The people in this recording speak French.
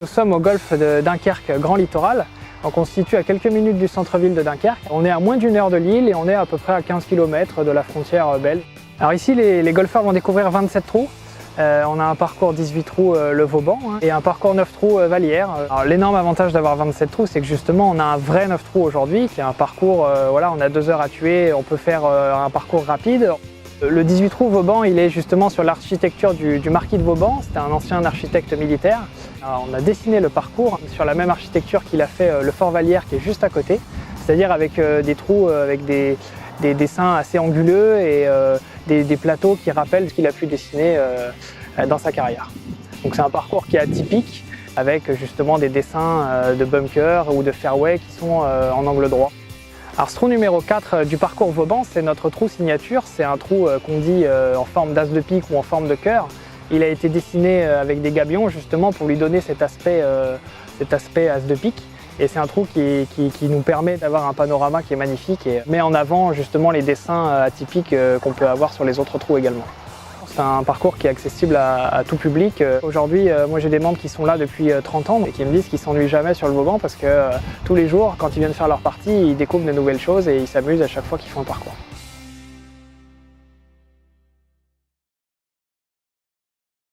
Nous sommes au golfe de Dunkerque Grand Littoral. Donc on se situe à quelques minutes du centre-ville de Dunkerque. On est à moins d'une heure de l'île et on est à peu près à 15 km de la frontière belge. Alors ici, les golfeurs vont découvrir 27 trous. On a un parcours 18 trous le Vauban et un parcours 9 trous Vallière. L'énorme avantage d'avoir 27 trous, c'est que justement on a un vrai 9 trous aujourd'hui, qui est un parcours, voilà, on a 2 heures à tuer, on peut faire un parcours rapide. Le 18 trous Vauban, il est justement sur l'architecture du marquis de Vauban. C'était un ancien architecte militaire. Alors, on a dessiné le parcours sur la même architecture qu'il a fait le fort Vallière qui est juste à côté, c'est-à-dire avec des trous avec des dessins assez anguleux et des plateaux qui rappellent ce qu'il a pu dessiner dans sa carrière. Donc c'est un parcours qui est atypique avec justement des dessins de bunkers ou de fairway qui sont en angle droit. Alors ce trou numéro 4 du parcours Vauban, c'est notre trou signature. C'est un trou qu'on dit en forme d'as de pique ou en forme de cœur. Il a été dessiné avec des gabions justement pour lui donner cet aspect as de pique. Et c'est un trou qui nous permet d'avoir un panorama qui est magnifique et met en avant justement les dessins atypiques qu'on peut avoir sur les autres trous également. C'est un parcours qui est accessible à tout public. Aujourd'hui, moi j'ai des membres qui sont là depuis 30 ans et qui me disent qu'ils ne s'ennuient jamais sur le Vauban parce que tous les jours, quand ils viennent faire leur partie, ils découvrent de nouvelles choses et ils s'amusent à chaque fois qu'ils font un parcours.